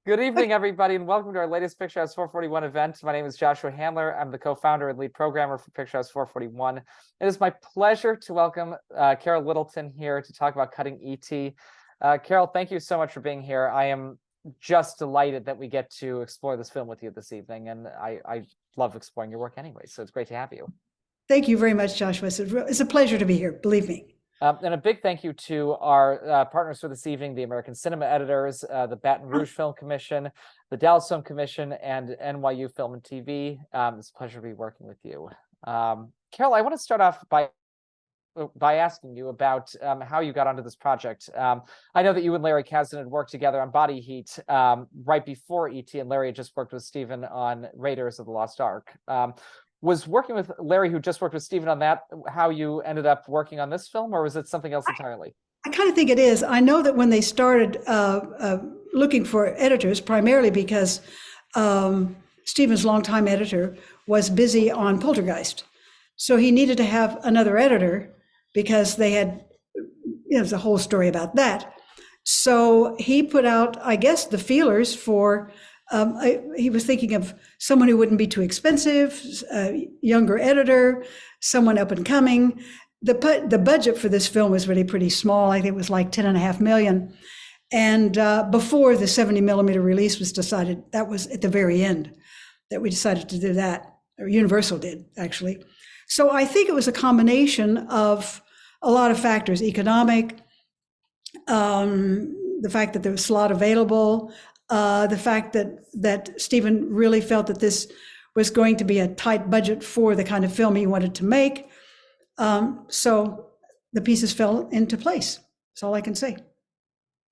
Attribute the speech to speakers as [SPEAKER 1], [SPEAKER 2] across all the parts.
[SPEAKER 1] Good evening, everybody, and welcome to our latest Picturehouse 441 event. My name is Joshua Handler. I'm the co-founder and lead programmer for Picturehouse 441. It is my pleasure to welcome Carol Littleton here to talk about cutting ET. Carol, thank you so much for being here. I am just delighted that we get to explore this film with you this evening, and I love exploring your work anyway, so it's great to have you.
[SPEAKER 2] Thank you very much, Joshua. It's a pleasure to be here, believe me.
[SPEAKER 1] And a big thank you to our partners for this evening, the American Cinema Editors, the Baton Rouge Film Commission, the Dallas Film Commission, and NYU Film and TV. It's a pleasure to be working with you. Carol, I want to start off by asking you about how you got onto this project. I know that you and Larry Kasdan had worked together on Body Heat right before ET, and Larry had just worked with Stephen on Raiders of the Lost Ark. Was working with Larry, who just worked with Stephen on that, how you ended up working on this film, or was it something else entirely?
[SPEAKER 2] I kind of think it is. I know that when they started looking for editors, primarily because Stephen's longtime editor was busy on Poltergeist. So he needed to have another editor because they had, there's a whole story about that. So he put out, I guess, the feelers for, he was thinking of someone who wouldn't be too expensive, a younger editor, someone up and coming. The budget for this film was really pretty small. I think it was like $10.5 million. And before the 70 millimeter release was decided, that was at the very end that we decided to do that, or Universal did, actually. So I think it was a combination of a lot of factors: economic, the fact that there was a slot available, the fact that Stephen really felt that this was going to be a tight budget for the kind of film he wanted to make. So the pieces fell into place. That's all I can say.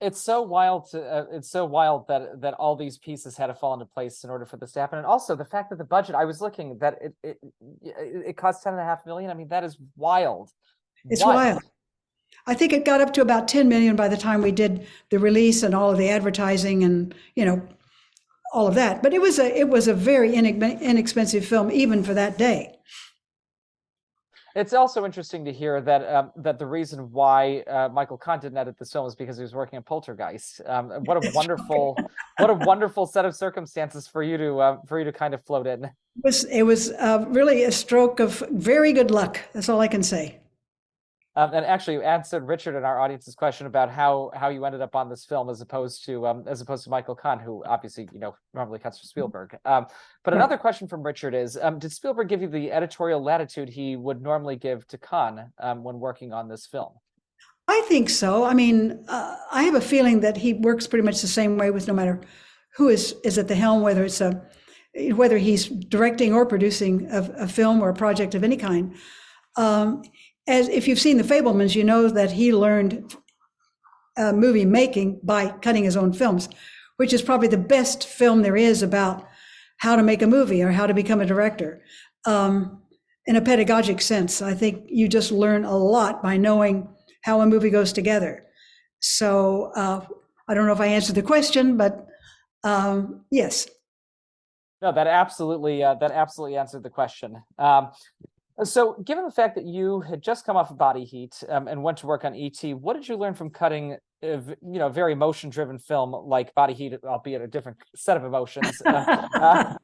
[SPEAKER 1] It's so wild that all these pieces had to fall into place in order for this to happen. And also the fact that the budget, I was looking, that it cost $10.5 million. I mean, that is wild.
[SPEAKER 2] It's wild. I think it got up to about 10 million by the time we did the release and all of the advertising and, all of that. But it was a very inexpensive film, even for that day.
[SPEAKER 1] It's also interesting to hear that that the reason why Michael Kahn didn't edit this film is because he was working on Poltergeist. What a wonderful, what a wonderful set of circumstances for you to kind of float in.
[SPEAKER 2] It was really a stroke of very good luck. That's all I can say.
[SPEAKER 1] And actually, you answered Richard in our audience's question about how you ended up on this film as opposed to Michael Kahn, who obviously normally cuts for Spielberg. But another question from Richard is: did Spielberg give you the editorial latitude he would normally give to Kahn when working on this film?
[SPEAKER 2] I think so. I mean, I have a feeling that he works pretty much the same way with no matter who is at the helm, whether he's directing or producing a film or a project of any kind. As if you've seen The Fabelmans, you know that he learned movie making by cutting his own films, which is probably the best film there is about how to make a movie or how to become a director. In a pedagogic sense, I think you just learn a lot by knowing how a movie goes together. So I don't know if I answered the question, but yes.
[SPEAKER 1] No, that absolutely answered the question. So given the fact that you had just come off of Body Heat and went to work on ET, what did you learn from cutting a very emotion-driven film like Body Heat, albeit a different set of emotions that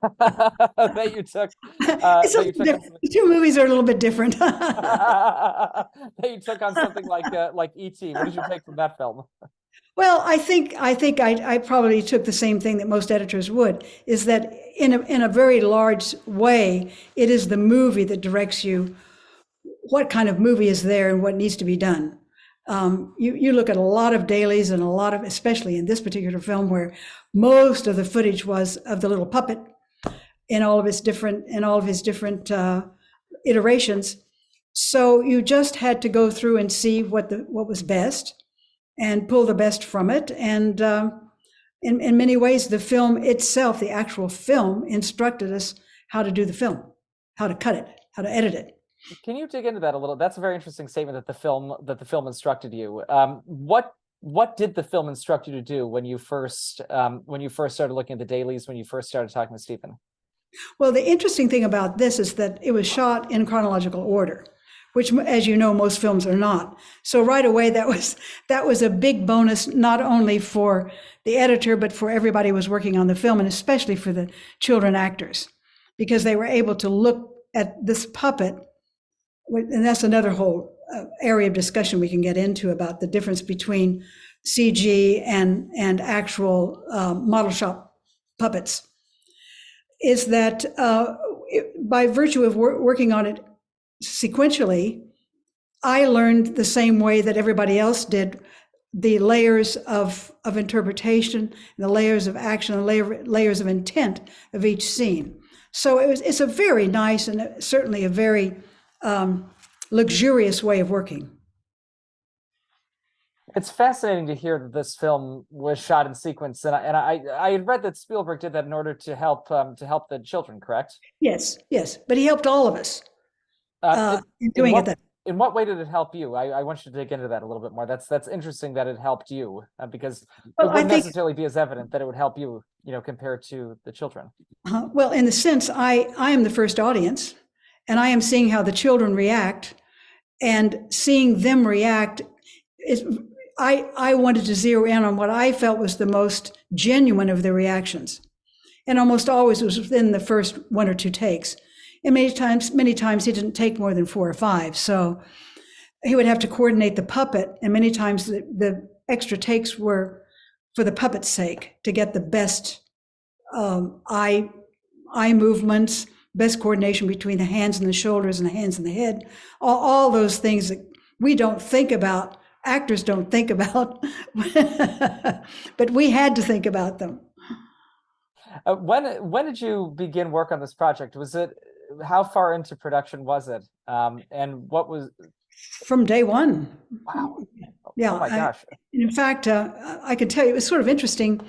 [SPEAKER 1] you took?
[SPEAKER 2] The two movies are a little bit different.
[SPEAKER 1] That you took on something like ET. What did you take from that film?
[SPEAKER 2] Well, I think I probably took the same thing that most editors would, is that in a very large way, it is the movie that directs you what kind of movie is there and what needs to be done. You look at a lot of dailies and especially in this particular film, where most of the footage was of the little puppet in all of his different iterations. So you just had to go through and see what was best and pull the best from it. And in many ways, the film itself, the actual film, instructed us how to do the film, how to cut it, how to edit it.
[SPEAKER 1] Can you dig into that a little? That's a very interesting statement, that the film instructed you. What did the film instruct you to do when you first started looking at the dailies, when you first started talking to Stephen?
[SPEAKER 2] Well, the interesting thing about this is that it was shot in chronological order, which, as you know, most films are not. So right away, that was a big bonus, not only for the editor, but for everybody who was working on the film, and especially for the children actors, because they were able to look at this puppet. And that's another whole area of discussion we can get into about the difference between CG and actual model shop puppets, is that by virtue of working on it sequentially, I learned the same way that everybody else did, the layers of interpretation, the layers of action, the layers of intent of each scene. So it's a very nice and certainly a very luxurious way of working.
[SPEAKER 1] It's fascinating to hear that this film was shot in sequence, and I had read that Spielberg did that in order to help the children, correct?
[SPEAKER 2] Yes, but he helped all of us in doing it.
[SPEAKER 1] In what way did it help you? I want you to dig into that a little bit more. That's interesting that it helped you, because it wouldn't necessarily be as evident that it would help you, compared to the children.
[SPEAKER 2] Well, in the sense, I am the first audience, and I am seeing how the children react, and seeing them react is. I wanted to zero in on what I felt was the most genuine of their reactions, and almost always it was within the first 1 or 2 takes. And many times he didn't take more than 4 or 5. So he would have to coordinate the puppet. And many times the extra takes were for the puppet's sake, to get the best eye movements, best coordination between the hands and the shoulders and the hands and the head, all those things that we don't think about, actors don't think about, but we had to think about them.
[SPEAKER 1] When did you begin work on this project? How far into production was it? And what was?
[SPEAKER 2] From day one.
[SPEAKER 1] Wow.
[SPEAKER 2] Yeah.
[SPEAKER 1] Oh my gosh.
[SPEAKER 2] In fact, I can tell you, it was sort of interesting.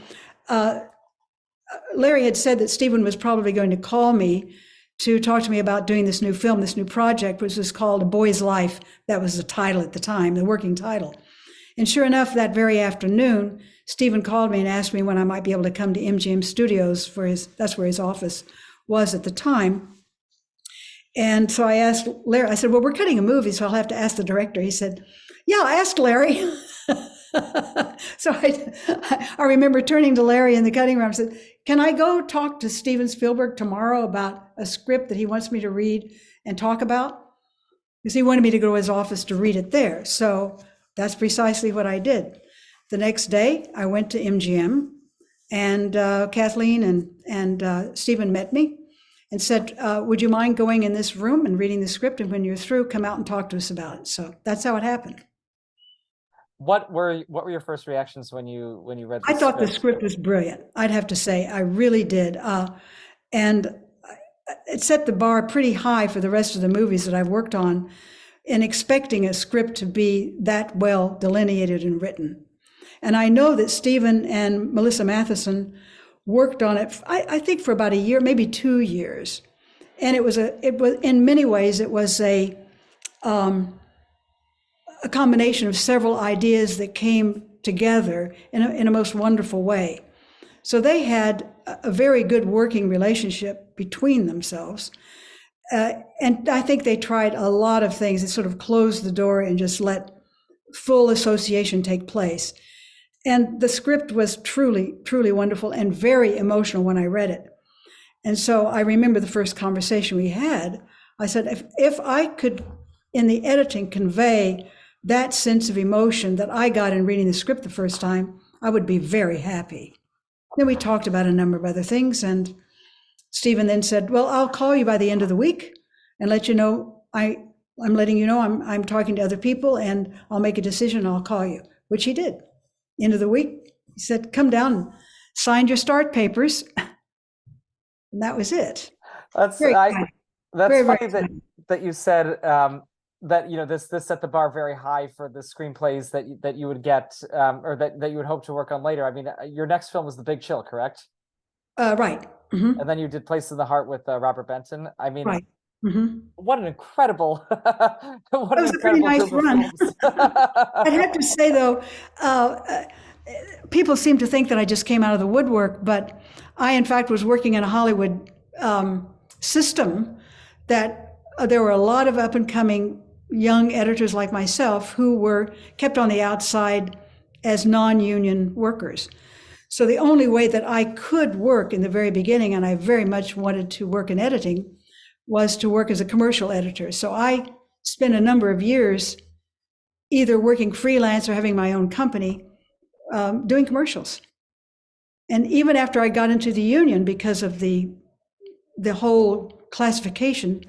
[SPEAKER 2] Larry had said that Stephen was probably going to call me to talk to me about doing this new film, this new project, which was called A Boy's Life. That was the title at the time, the working title. And sure enough, that very afternoon, Stephen called me and asked me when I might be able to come to MGM Studios that's where his office was at the time. And so I asked Larry, I said, well, we're cutting a movie, so I'll have to ask the director. He said, yeah, ask Larry. So I remember turning to Larry in the cutting room and said, can I go talk to Steven Spielberg tomorrow about a script that he wants me to read and talk about? Because he wanted me to go to his office to read it there. So that's precisely what I did. The next day, I went to MGM, and Kathleen and Stephen met me and said, would you mind going in this room and reading the script? And when you're through, come out and talk to us about it. So that's how it happened.
[SPEAKER 1] What were your first reactions when you read the
[SPEAKER 2] I thought the script was brilliant. I'd have to say, I really did. And it set the bar pretty high for the rest of the movies that I've worked on, in expecting a script to be that well delineated and written. And I know that Stephen and Melissa Matheson worked on it, I think, for about a year, maybe 2 years. And it was in many ways, it was a combination of several ideas that came together in a most wonderful way. So they had a very good working relationship between themselves. And I think they tried a lot of things that sort of closed the door and just let full association take place. And the script was truly, truly wonderful and very emotional when I read it. And so I remember the first conversation we had. I said, if I could, in the editing, convey that sense of emotion that I got in reading the script the first time, I would be very happy. Then we talked about a number of other things, and Stephen then said, well, I'll call you by the end of the week and let you know, I'm letting you know I'm talking to other people, and I'll make a decision, I'll call you, which he did. End of the week, he said, come down and sign your start papers. And that was it.
[SPEAKER 1] That's
[SPEAKER 2] very
[SPEAKER 1] funny
[SPEAKER 2] very
[SPEAKER 1] that you said that this set the bar very high for the screenplays that you would get or that you would hope to work on later. I mean, your next film was The Big Chill, correct?
[SPEAKER 2] Right. Mm-hmm.
[SPEAKER 1] And then you did Place in the Heart with Robert Benton. I mean,
[SPEAKER 2] right. Mm-hmm.
[SPEAKER 1] What an incredible
[SPEAKER 2] That was a pretty nice run. I'd have to say, though, people seem to think that I just came out of the woodwork, but I, in fact, was working in a Hollywood system that there were a lot of up-and-coming young editors like myself who were kept on the outside as non-union workers. So the only way that I could work in the very beginning, and I very much wanted to work in editing, was to work as a commercial editor. So I spent a number of years either working freelance or having my own company, doing commercials. And even after I got into the union, because of the whole classification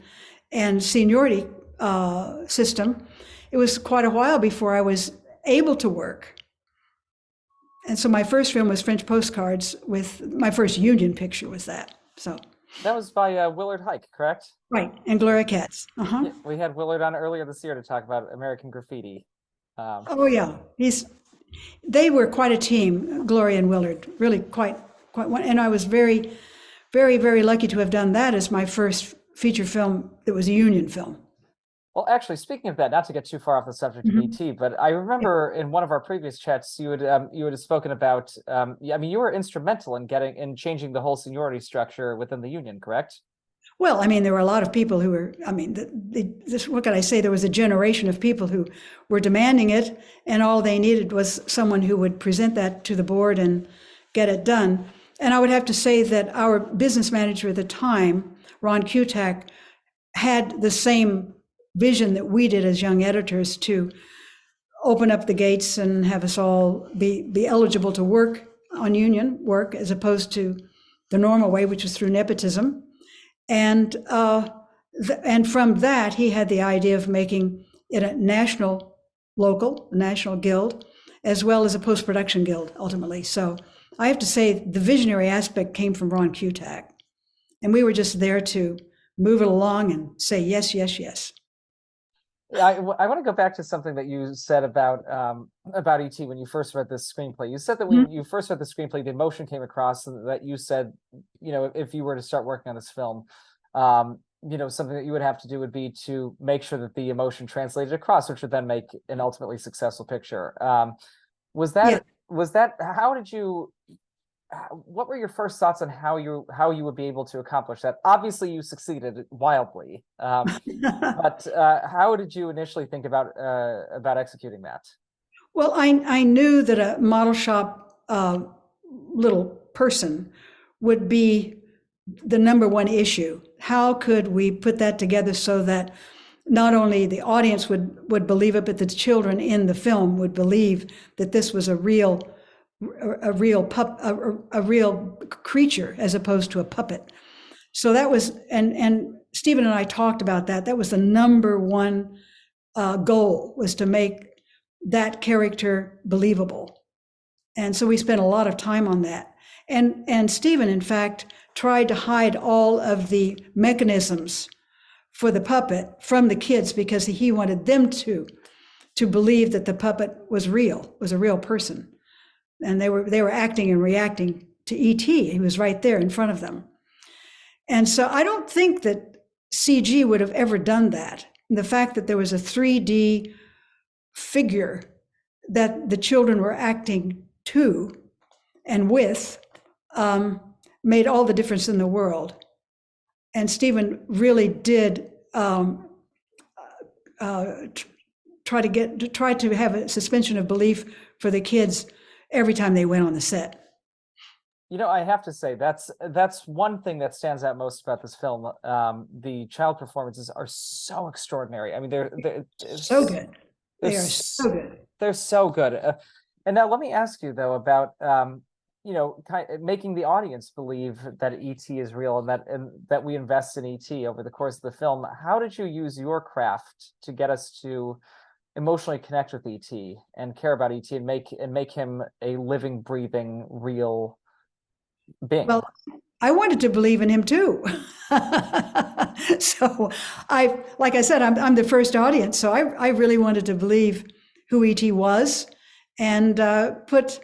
[SPEAKER 2] and seniority system, it was quite a while before I was able to work. And so my first film was French Postcards. With my first union picture was that. So
[SPEAKER 1] that was by Willard Hike, correct?
[SPEAKER 2] Right, and Gloria Katz.
[SPEAKER 1] Yeah, we had Willard on earlier this year to talk about American Graffiti.
[SPEAKER 2] Oh yeah, they were quite a team, Gloria and Willard, really quite one. And I was very, very, very lucky to have done that as my first feature film that was a union film.
[SPEAKER 1] Well, actually, speaking of that, not to get too far off the subject of ET, but I remember in one of our previous chats, you had spoken about, I mean, you were instrumental in changing the whole seniority structure within the union, correct?
[SPEAKER 2] Well, I mean, there were a lot of people who were, I mean, what can I say? There was a generation of people who were demanding it, and all they needed was someone who would present that to the board and get it done. And I would have to say that our business manager at the time, Ron Kutak, had the same vision that we did as young editors, to open up the gates and have us all be eligible to work on union work, as opposed to the normal way, which was through nepotism. And from that, he had the idea of making it a national guild, as well as a post-production guild, ultimately. So I have to say the visionary aspect came from Ron Kutak. And we were just there to move it along and say, yes, yes, yes.
[SPEAKER 1] I want to go back to something that you said about ET when you first read this screenplay. You said that when you first read the screenplay, the emotion came across, and that you said, you know, if you were to start working on this film, you know, something that you would have to do would be to make sure that the emotion translated across, which would then make an ultimately successful picture. Was that how did you? What were your first thoughts on how you would be able to accomplish that? Obviously, you succeeded wildly, but how did you initially think about executing that?
[SPEAKER 2] Well, I knew that a model shop little person would be the number one issue. How could we put that together so that not only the audience would believe it, but the children in the film would believe that this was a real creature as opposed to a puppet. So that was, and Stephen and I talked about that. That was the number one goal, was to make that character believable. And so we spent a lot of time on that. And Stephen, in fact, tried to hide all of the mechanisms for the puppet from the kids, because he wanted them to believe that the puppet was real, was a real person. And they were acting and reacting to E.T. He was right there in front of them. And so I don't think that CG would have ever done that. The fact that there was a 3D figure that the children were acting to and with made all the difference in the world. And Stephen really did try to have a suspension of belief for the kids every time they went on the set.
[SPEAKER 1] You know, I have to say that's one thing that stands out most about this film. The child performances are so extraordinary. I mean, they're
[SPEAKER 2] so good. They are so good.
[SPEAKER 1] They're so good. And now let me ask you though about you know, making the audience believe that ET is real, and that we invest in ET over the course of the film. How did you use your craft to get us to emotionally connect with ET and care about ET and make him a living, breathing, real being?
[SPEAKER 2] Well, I wanted to believe in him too. So like I said, I'm the first audience. So I really wanted to believe who ET was, and put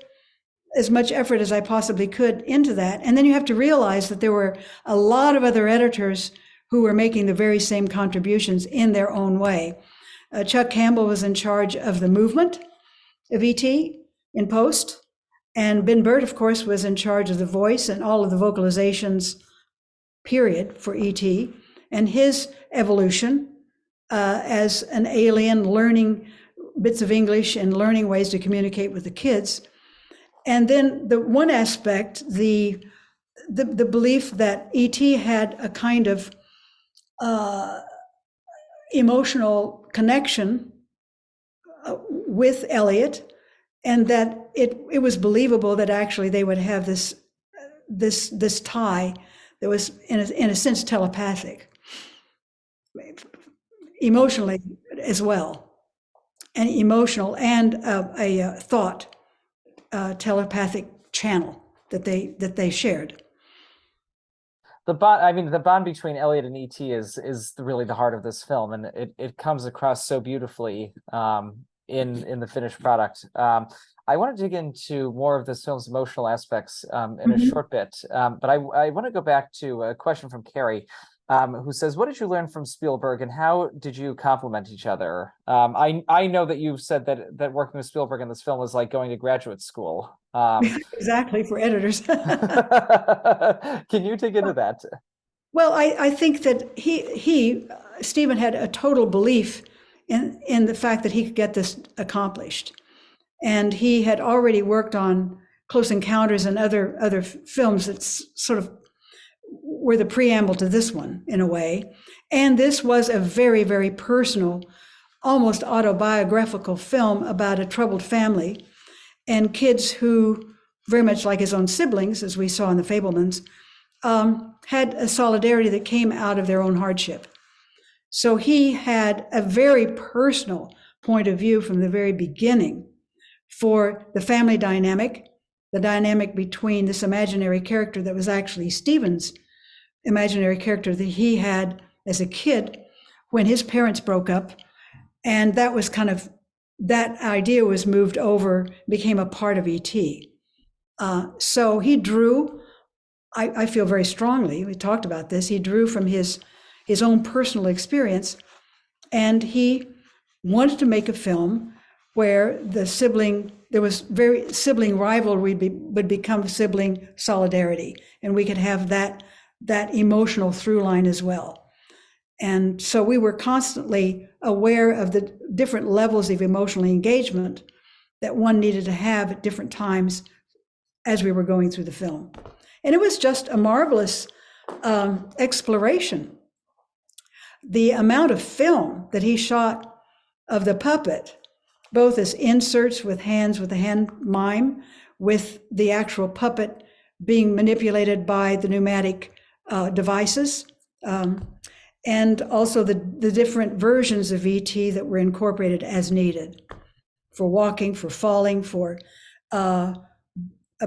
[SPEAKER 2] as much effort as I possibly could into that. And then you have to realize that there were a lot of other editors who were making the very same contributions in their own way. Chuck Campbell was in charge of the movement of ET in post. And Ben Burt, of course, was in charge of the voice and all of the vocalizations, period, for ET. And his evolution as an alien, learning bits of English and learning ways to communicate with the kids. And then the one aspect, the belief that E.T. had a kind of emotional connection with Elliot, and that it was believable that actually they would have this tie that was in a sense telepathic, emotionally as well, and emotional and a thought telepathic channel that they shared.
[SPEAKER 1] The bond, I mean, the bond between Elliot and ET is really the heart of this film, and it comes across so beautifully in the finished product. I want to dig into more of this film's emotional aspects in a short bit, but I want to go back to a question from Carrie, who says, "What did you learn from Spielberg, and how did you complement each other?" I know that you've said that working with Spielberg in this film was like going to graduate school.
[SPEAKER 2] Exactly, for editors.
[SPEAKER 1] Can you dig into that?
[SPEAKER 2] Well, I think that Stephen had a total belief in the fact that he could get this accomplished. And he had already worked on Close Encounters and other films that sort of were the preamble to this one in a way. And this was a very, very personal, almost autobiographical film about a troubled family and kids who, very much like his own siblings, as we saw in The Fabelmans, had a solidarity that came out of their own hardship. So he had a very personal point of view from the very beginning for the family dynamic, the dynamic between this imaginary character that was actually Stephen's imaginary character that he had as a kid when his parents broke up. And that was that idea was moved over, became a part of E.T. So he drew, I feel very strongly, we talked about this, he drew from his own personal experience, and he wanted to make a film where there was very sibling rivalry would become sibling solidarity, and we could have that emotional through line as well. And so we were constantly aware of the different levels of emotional engagement that one needed to have at different times as we were going through the film. And it was just a marvelous exploration. The amount of film that he shot of the puppet, both as inserts with hands, with the hand mime, with the actual puppet being manipulated by the pneumatic devices, and also the different versions of ET that were incorporated as needed for walking, for falling, for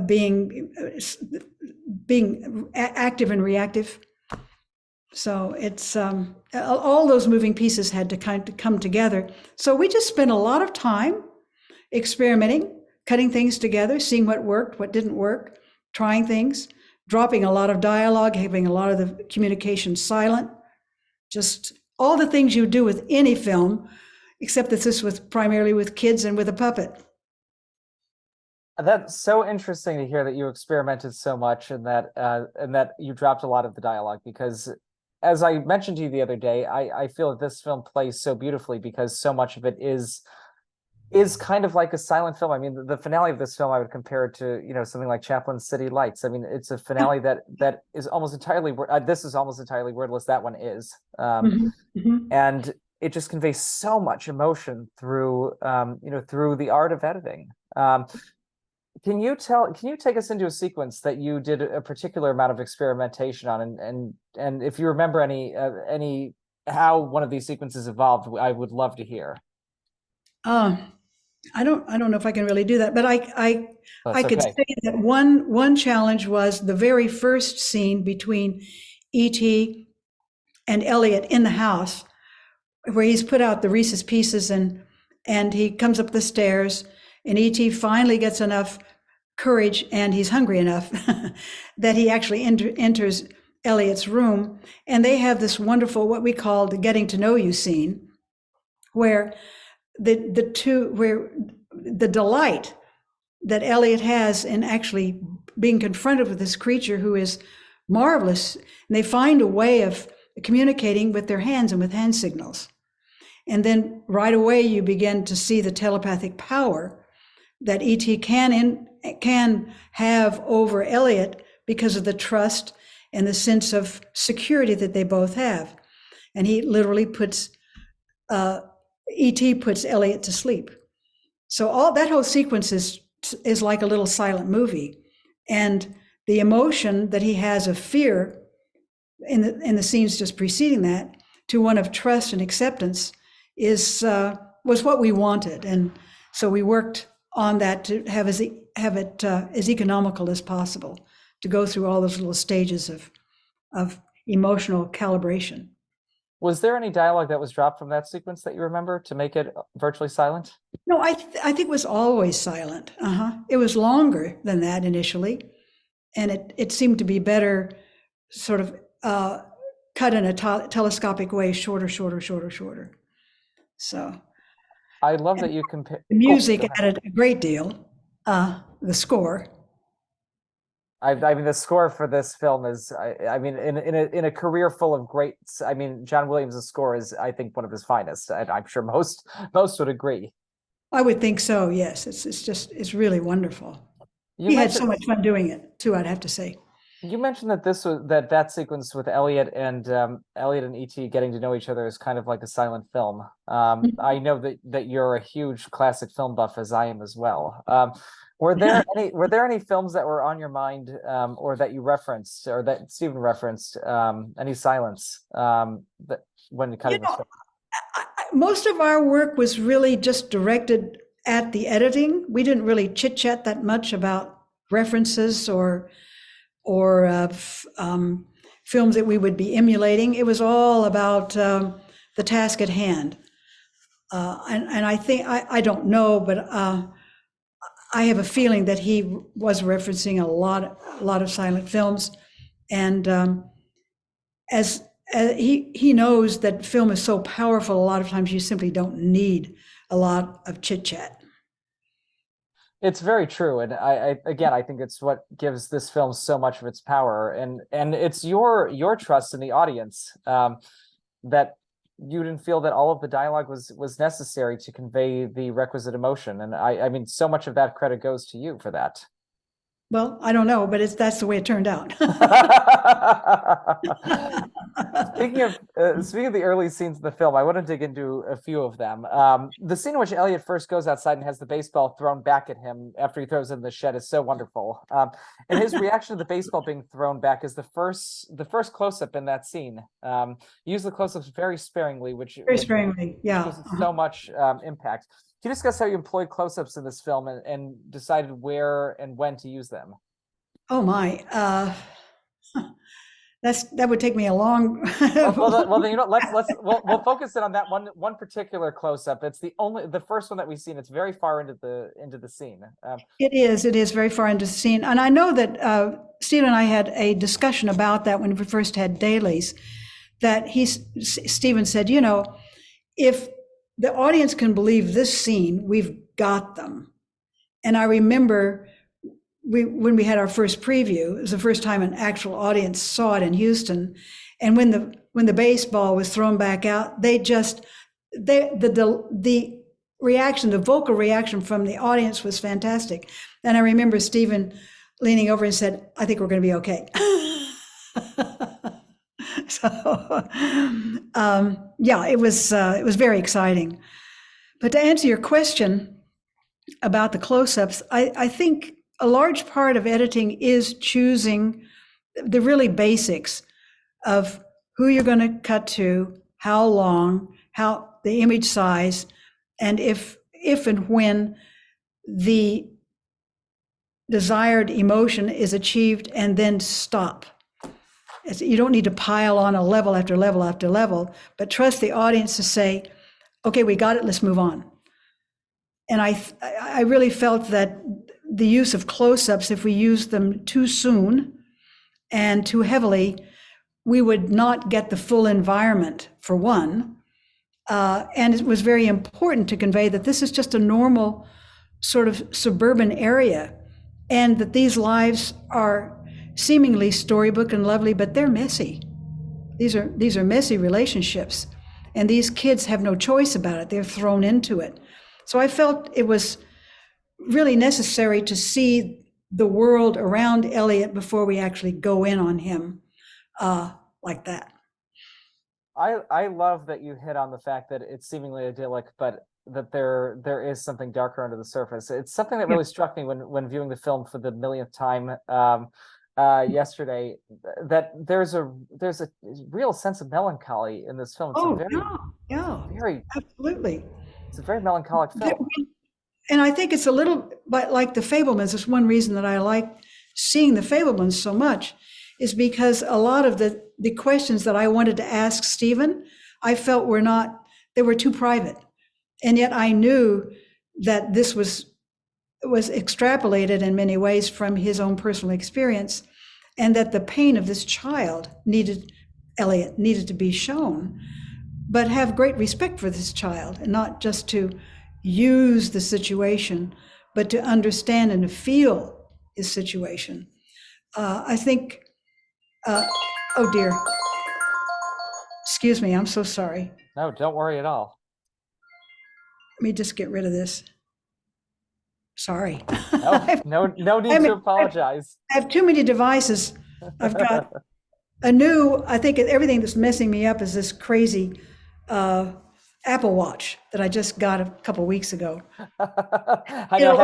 [SPEAKER 2] being active and reactive. So it's all those moving pieces had to kind of come together. So we just spent a lot of time experimenting, cutting things together, seeing what worked, what didn't work, trying things, dropping a lot of dialogue, having a lot of the communication silent, just all the things you do with any film, except that this was primarily with kids and with a puppet.
[SPEAKER 1] That's so interesting to hear that you experimented so much and that you dropped a lot of the dialogue, because as I mentioned to you the other day, I feel that this film plays so beautifully because so much of it is kind of like a silent film. I mean, the finale of this film, I would compare it to, something like Chaplin's City Lights. I mean, it's a finale that is almost entirely, this is almost entirely wordless. That one is. And it just conveys so much emotion through, through the art of editing. Can you take us into a sequence that you did a particular amount of experimentation on, and if you remember any how one of these sequences evolved, I would love to hear.
[SPEAKER 2] I don't know if I can really do that, but I could
[SPEAKER 1] okay.
[SPEAKER 2] say that one challenge was the very first scene between E.T. and Elliot in the house, where he's put out the Reese's Pieces and he comes up the stairs, and E.T. finally gets enough courage and he's hungry enough that he actually enters Elliot's room, and they have this wonderful, what we call the getting to know you scene, where the delight that Elliot has in actually being confronted with this creature who is marvelous, and they find a way of communicating with their hands and with hand signals. And then right away, you begin to see the telepathic power that E.T. can have over Elliot because of the trust and the sense of security that they both have. And he literally puts, E.T. puts Elliot to sleep. So all that whole sequence is like a little silent movie. And the emotion that he has of fear in the scenes just preceding that to one of trust and acceptance was what we wanted. And so we worked on that to have it as economical as possible, to go through all those little stages of emotional calibration.
[SPEAKER 1] Was there any dialogue that was dropped from that sequence that you remember to make it virtually silent?
[SPEAKER 2] No, I think it was always silent. It was longer than that initially, and it seemed to be better, sort of cut in a telescopic way, shorter. So
[SPEAKER 1] I love that you compare.
[SPEAKER 2] the music added a great deal. The score.
[SPEAKER 1] I mean, the score for this film is, I mean, in a career full of greats, I mean, John Williams' score is, I think, one of his finest. And I'm sure most would agree.
[SPEAKER 2] I would think so. Yes, it's really wonderful.
[SPEAKER 1] You
[SPEAKER 2] had so much fun doing it too, I'd have to say.
[SPEAKER 1] You mentioned that that sequence with Elliot and E.T. getting to know each other is kind of like a silent film. I know that you're a huge classic film buff, as I am as well. Were there any films that were on your mind, or that you referenced, or that Stephen referenced, any silence that when cutting this film?
[SPEAKER 2] Most of our work was really just directed at the editing. We didn't really chit chat that much about references or films that we would be emulating. It was all about the task at hand. And I think, I don't know, but I have a feeling that he was referencing a lot of silent films. And as he knows that film is so powerful, a lot of times you simply don't need a lot of chit chat.
[SPEAKER 1] It's very true, and I think it's what gives this film so much of its power, and it's your trust in the audience, that you didn't feel that all of the dialogue was necessary to convey the requisite emotion, and I mean, so much of that credit goes to you for that.
[SPEAKER 2] Well, I don't know, but that's the way it turned out.
[SPEAKER 1] Speaking of the early scenes of the film, I want to dig into a few of them. The scene in which Elliot first goes outside and has the baseball thrown back at him after he throws it in the shed is so wonderful. And his reaction to the baseball being thrown back is the first close-up in that scene. You use the close-ups very sparingly, which
[SPEAKER 2] yeah,
[SPEAKER 1] gives so much impact. Can you discuss how you employed close-ups in this film and decided where and when to use them?
[SPEAKER 2] Oh my, that would take me a long.
[SPEAKER 1] well, then we'll focus in on that one particular close-up. It's the first one that we've seen. It's very far into the scene.
[SPEAKER 2] It is very far into the scene, and I know that Steve and I had a discussion about that when we first had dailies. That Stephen said, if the audience can believe this scene, we've got them. And I remember when we had our first preview, it was the first time an actual audience saw it in Houston. And when the baseball was thrown back out, the reaction, the vocal reaction from the audience was fantastic. And I remember Stephen leaning over and said, "I think we're going to be okay." So, yeah, it was very exciting. But to answer your question about the close-ups, I think a large part of editing is choosing the really basics of who you're going to cut to, how long, how the image size, and if and when the desired emotion is achieved, and then stop. You don't need to pile on a level after level after level, but trust the audience to say, "Okay, we got it, let's move on." And I really felt that the use of close-ups, if we used them too soon and too heavily, we would not get the full environment, for one. And it was very important to convey that this is just a normal sort of suburban area, and that these lives are seemingly storybook and lovely, but they're messy. These are messy relationships. and these kids have no choice about it. They're thrown into it. So I felt it was really necessary to see the world around Elliot before we actually go in on him like that.
[SPEAKER 1] I love that you hit on the fact that it's seemingly idyllic, but that there is something darker under the surface. It's something that really struck me when viewing the film for the millionth time yesterday, that there's a real sense of melancholy in this film. It's
[SPEAKER 2] very absolutely.
[SPEAKER 1] It's a very melancholic film.
[SPEAKER 2] And I think it's a little but like the Fabelmans. It's one reason that I like seeing the Fabelmans so much, is because a lot of the questions that I wanted to ask Stephen, I felt they were too private. And yet I knew that this was extrapolated in many ways from his own personal experience, and that the pain of this child Elliot needed to be shown, but have great respect for this child, and not just to use the situation, but to understand and to feel his situation. I think, oh dear, excuse me, I'm so sorry.
[SPEAKER 1] No, don't worry at all.
[SPEAKER 2] Let me just get rid of this. Sorry.
[SPEAKER 1] No need to apologize.
[SPEAKER 2] I have too many devices. I've got I think everything that's messing me up is this crazy Apple Watch that I just got a couple of weeks ago.
[SPEAKER 1] I know,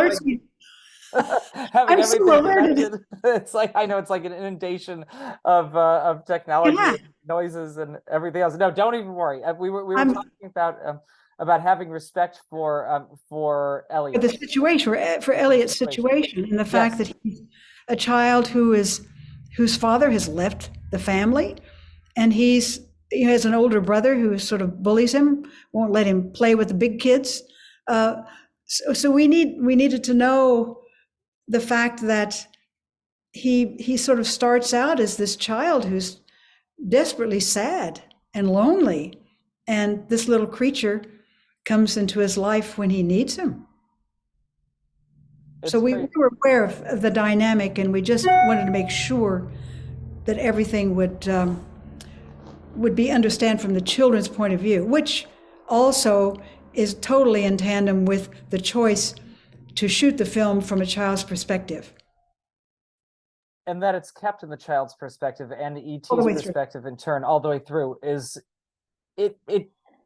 [SPEAKER 1] I'm so alerted. It's like an inundation of technology, and noises, and everything else. No, don't even worry. We were talking about having respect for Elliot.
[SPEAKER 2] The situation, for Elliot's situation, and the fact that he's a child whose father has left the family, and he has an older brother who sort of bullies him, won't let him play with the big kids. So we needed to know the fact that he sort of starts out as this child who's desperately sad and lonely, and this little creature comes into his life when he needs him. So we were aware of the dynamic, and we just wanted to make sure that everything would be understood from the children's point of view, which also is totally in tandem with the choice to shoot the film from a child's perspective.
[SPEAKER 1] And that it's kept in the child's perspective and E.T.'s perspective in turn all the way through is it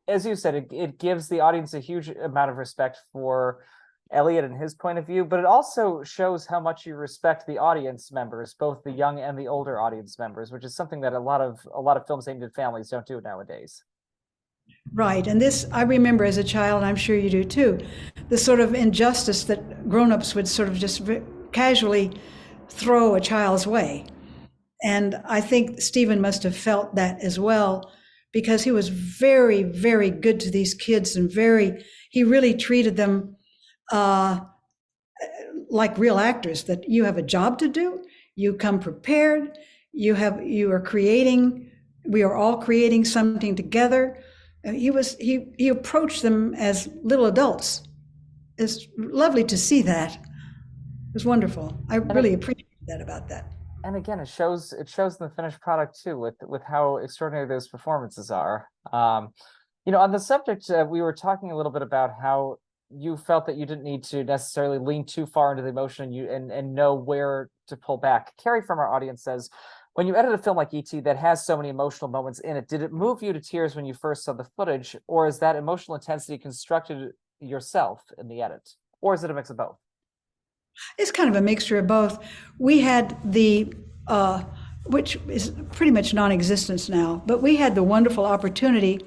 [SPEAKER 1] as you said, it gives the audience a huge amount of respect for Elliot and his point of view, but it also shows how much you respect the audience members, both the young and the older audience members, which is something that a lot of films aimed at families don't do nowadays.
[SPEAKER 2] Right, and this I remember as a child, I'm sure you do too, the sort of injustice that grown-ups would sort of just casually throw a child's way. And I think Stephen must have felt that as well, because he was very, very good to these kids, and he really treated them like real actors, that you have a job to do, you come prepared, we are all creating something together. He approached them as little adults. It's lovely to see that. It was wonderful. I really appreciate that about that.
[SPEAKER 1] And again, it shows in the finished product too, with how extraordinary those performances are. On the subject, we were talking a little bit about how you felt that you didn't need to necessarily lean too far into the emotion and know where to pull back. Carrie from our audience says, when you edit a film like E.T. that has so many emotional moments in it, did it move you to tears when you first saw the footage, or is that emotional intensity constructed yourself in the edit, or is it a mix of both?
[SPEAKER 2] It's kind of a mixture of both. We had which is pretty much non-existent now, but we had the wonderful opportunity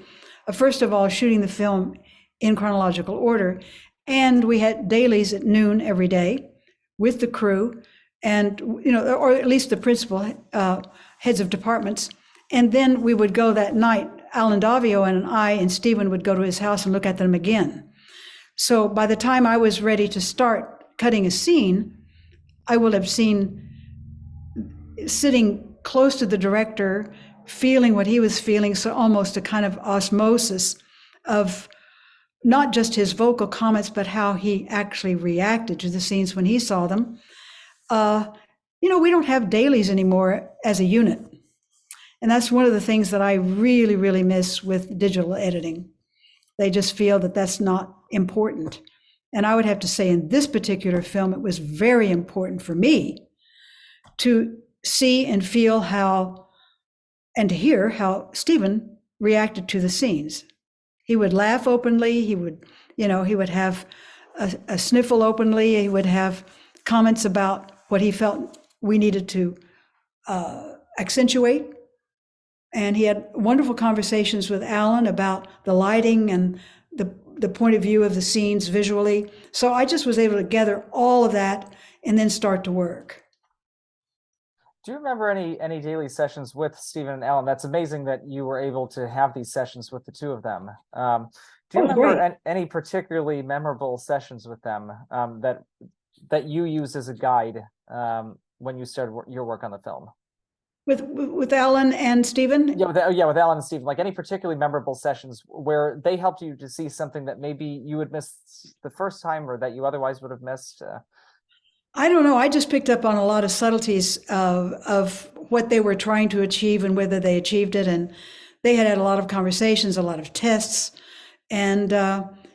[SPEAKER 2] of, first of all, shooting the film in chronological order. And we had dailies at noon every day with the crew, and, or at least the principal heads of departments. And then we would go that night, Alan Davio and I and Stephen would go to his house and look at them again. So by the time I was ready to start cutting a scene, I will have seen, sitting close to the director, feeling what he was feeling, so almost a kind of osmosis of not just his vocal comments, but how he actually reacted to the scenes when he saw them. We don't have dailies anymore as a unit. And that's one of the things that I really, really miss with digital editing. They just feel that that's not important. And I would have to say in this particular film, it was very important for me to see and feel how, and to hear how Stephen reacted to the scenes. He would laugh openly. He would, he would have a sniffle openly. He would have comments about what he felt we needed to accentuate. And he had wonderful conversations with Alan about the lighting and the point of view of the scenes visually. So I just was able to gather all of that and then start to work.
[SPEAKER 1] Do you remember any daily sessions with Stephen and Alan? That's amazing that you were able to have these sessions with the two of them. Do you remember any particularly memorable sessions with them that you used as a guide when you started your work on the film?
[SPEAKER 2] With Alan and Stephen?
[SPEAKER 1] Yeah, with Alan and Stephen. Like any particularly memorable sessions where they helped you to see something that maybe you would miss the first time or that you otherwise would have missed?
[SPEAKER 2] I don't know. I just picked up on a lot of subtleties of what they were trying to achieve and whether they achieved it. And they had a lot of conversations, a lot of tests. And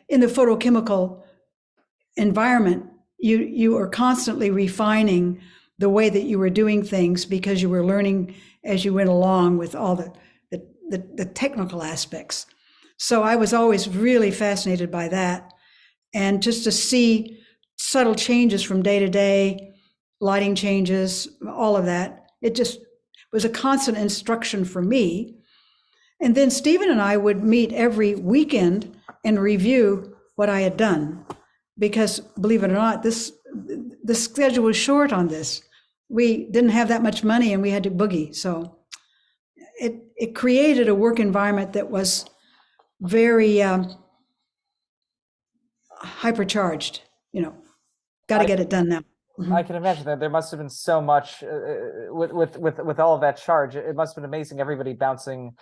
[SPEAKER 2] in the photochemical environment, you are constantly refining the way that you were doing things because you were learning as you went along with all the technical aspects. So I was always really fascinated by that. And just to see subtle changes from day to day, lighting changes, all of that, it just was a constant instruction for me. And then Stephen and I would meet every weekend and review what I had done. Because believe it or not, the schedule was short on this. We didn't have that much money and we had to boogie. So it created a work environment that was very hypercharged, got to get it done now. Mm-hmm.
[SPEAKER 1] I can imagine that there must have been so much with all of that charge. It must have been amazing. Everybody bouncing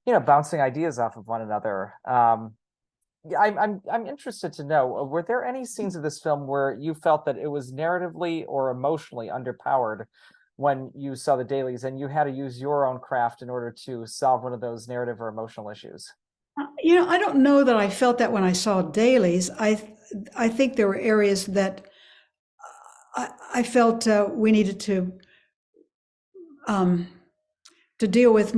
[SPEAKER 1] ideas off of one another. I'm interested to know, were there any scenes of this film where you felt that it was narratively or emotionally underpowered when you saw the dailies and you had to use your own craft in order to solve one of those narrative or emotional issues?
[SPEAKER 2] I don't know that I felt that when I saw dailies. I think there were areas that I felt we needed to deal with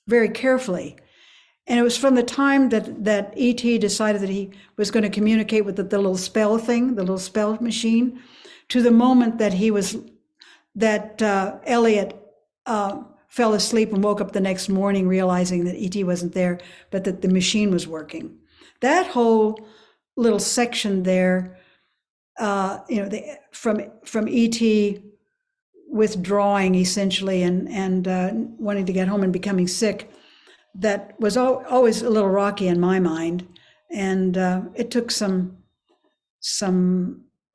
[SPEAKER 2] very carefully. And it was from the time that E.T. decided that he was going to communicate with the little spell thing, the little spell machine, to the moment that Elliot fell asleep and woke up the next morning realizing that E.T. wasn't there, but that the machine was working. That whole little section there, from E.T. withdrawing essentially and wanting to get home and becoming sick, that was always a little rocky in my mind. And it took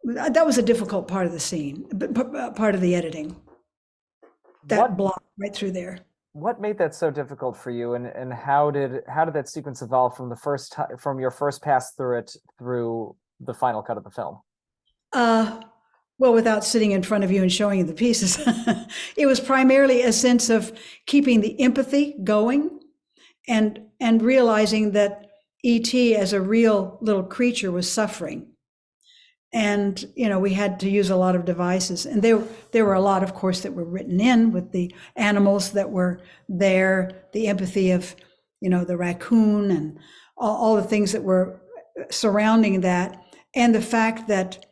[SPEAKER 2] that was a difficult part of the scene, part of the editing. That block right through there.
[SPEAKER 1] What made that so difficult for you, and how did that sequence evolve from your first pass through it through the final cut of the film?
[SPEAKER 2] Well, without sitting in front of you and showing you the pieces, it was primarily a sense of keeping the empathy going and realizing that E.T. as a real little creature was suffering. And, we had to use a lot of devices. And there were a lot, of course, that were written in with the animals that were there, the empathy of, the raccoon and all the things that were surrounding that. And the fact that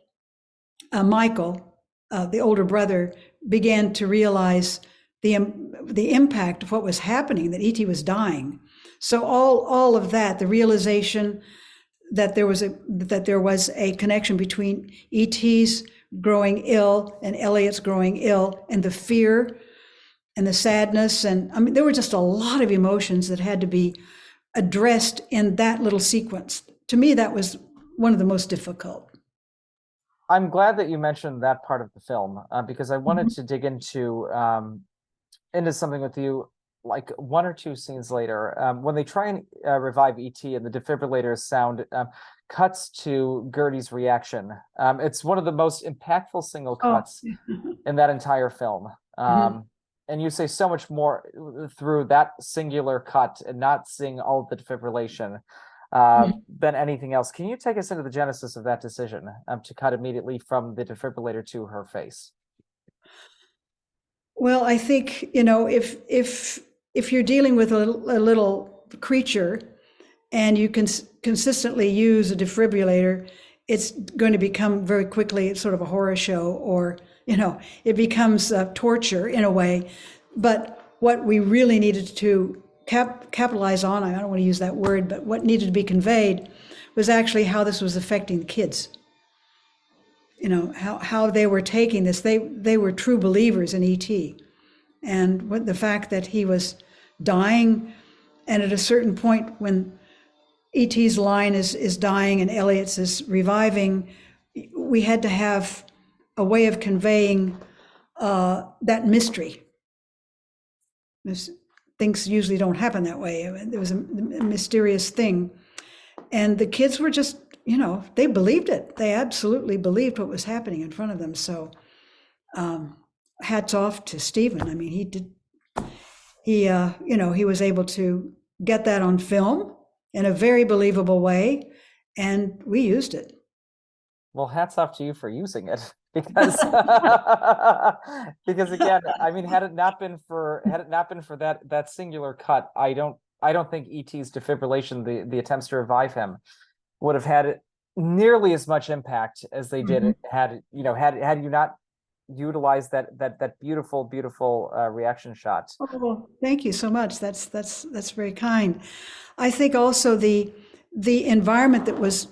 [SPEAKER 2] Michael, the older brother, began to realize the impact of what was happening, that E.T. was dying. So all of that, the realization that there was a connection between E.T.'s growing ill and Elliot's growing ill, and the fear and the sadness, and there were just a lot of emotions that had to be addressed in that little sequence. To me, that was one of the most difficult.
[SPEAKER 1] I'm glad that you mentioned that part of the film because I wanted to dig into something with you, like one or two scenes later, when they try and revive E.T. and the defibrillator sound cuts to Gertie's reaction. It's one of the most impactful single cuts in that entire film. and you say so much more through that singular cut and not seeing all of the defibrillation than anything else. Can you take us into the genesis of that decision to cut immediately from the defibrillator to her face?
[SPEAKER 2] Well, I think, you know, if you're dealing with a little creature and you can consistently use a defibrillator, it's going to become very quickly sort of a horror show, or, you know, it becomes torture in a way. But what we really needed to capitalize on, I don't want to use that word, but what needed to be conveyed was actually how this was affecting the kids. You know, how they were taking this. They were true believers in E.T. And the fact that he was dying, and at a certain point when E.T.'s line is dying and Elliot's is reviving, we had to have a way of conveying that mystery. Things usually don't happen that way. It was a mysterious thing. And the kids were just, you know, they believed it. They absolutely believed what was happening in front of them. So hats off to Stephen. I mean, you know, he was able to get that on film in a very believable way, and we used it.
[SPEAKER 1] Well, hats off to you for using it, because because again, I mean, had it not been for that singular cut, I don't think E.T.'s defibrillation, the attempts to revive him, would have had nearly as much impact as they did had you not utilized that beautiful reaction shot.
[SPEAKER 2] Oh, well, thank you so much. That's very kind. I think also the environment that was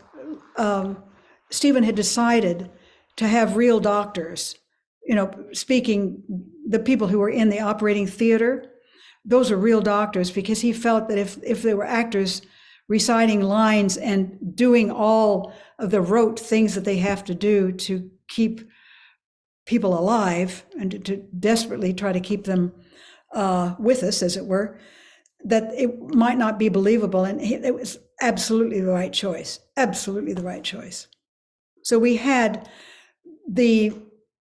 [SPEAKER 2] Stephen had decided to have real doctors, you know, speaking, the people who were in the operating theater, those are real doctors, because he felt that if there were actors reciting lines and doing all of the rote things that they have to do to keep people alive and to desperately try to keep them with us, as it were, that it might not be believable. And it was absolutely the right choice, absolutely the right choice. So we had the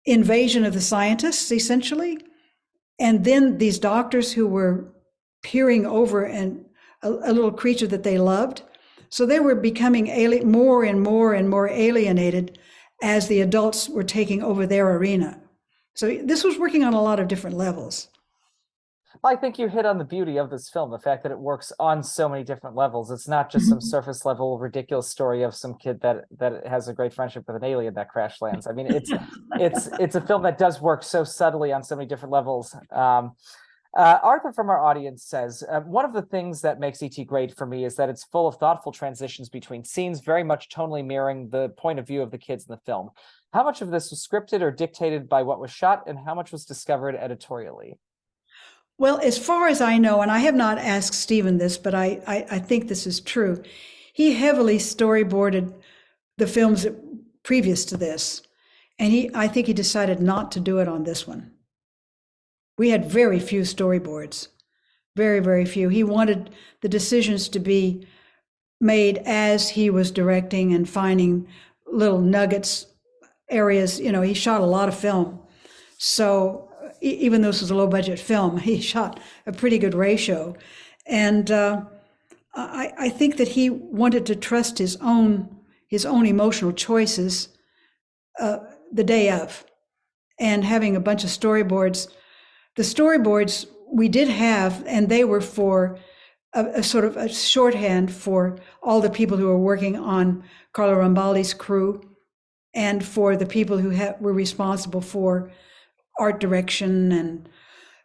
[SPEAKER 2] invasion of the scientists, essentially, and then these doctors who were peering over a little creature that they loved. So they were becoming more and more alienated as the adults were taking over their arena. So this was working on a lot of different levels.
[SPEAKER 1] I think you hit on the beauty of this film, the fact that it works on so many different levels. It's not just some surface level ridiculous story of some kid that has a great friendship with an alien that crash lands. I mean, it's a film that does work so subtly on so many different levels. Arthur from our audience says, one of the things that makes E.T. great for me is that it's full of thoughtful transitions between scenes, very much tonally mirroring the point of view of the kids in the film. How much of this was scripted or dictated by what was shot, and how much was discovered editorially?
[SPEAKER 2] Well, as far as I know, and I have not asked Stephen this, but I think this is true, he heavily storyboarded the films previous to this, and I think he decided not to do it on this one. We had very few storyboards, very, very few. He wanted the decisions to be made as he was directing and finding little nuggets, areas. You know, he shot a lot of film. So even though this was a low budget film, he shot a pretty good ratio. And I think that he wanted to trust his own emotional choices the day of, and having a bunch of storyboards. The storyboards we did have, and they were for a sort of a shorthand for all the people who were working on Carlo Rambaldi's crew, and for the people who were responsible for art direction and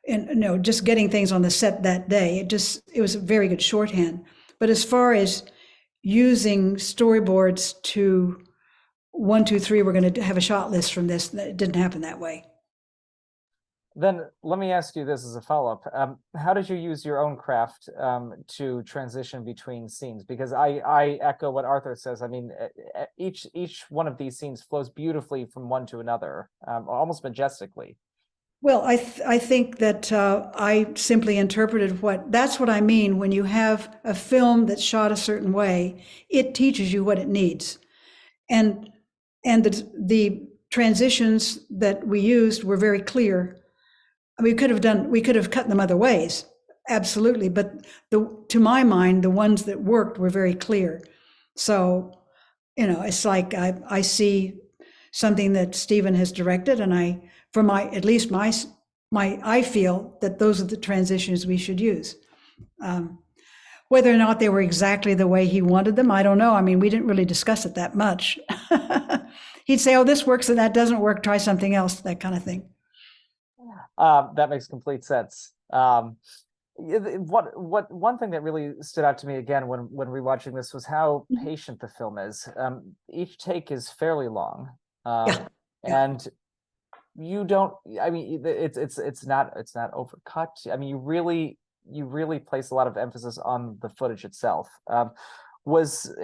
[SPEAKER 2] you know, just getting things on the set that day. It was a very good shorthand. But as far as using storyboards to 1, 2, 3, we're going to have a shot list from this, it didn't happen that way.
[SPEAKER 1] Then let me ask you this as a follow-up. How did you use your own craft to transition between scenes? Because I echo what Arthur says. I mean, each one of these scenes flows beautifully from one to another, almost majestically.
[SPEAKER 2] Well, I think that I simply interpreted that's what I mean when you have a film that's shot a certain way. It teaches you what it needs, and the transitions that we used were very clear. we could have cut them other ways, absolutely. But to my mind, the ones that worked were very clear. So, it's like I see something that Stephen has directed, and I feel that those are the transitions we should use. Whether or not they were exactly the way he wanted them, I don't know. I mean, we didn't really discuss it that much. He'd say, "Oh, this works and that doesn't work. Try something else," that kind of thing.
[SPEAKER 1] That makes complete sense. One thing that really stood out to me again when rewatching this was how patient the film is. Each take is fairly long, and you don't. I mean, it's not overcut. I mean, you really place a lot of emphasis on the footage itself. Was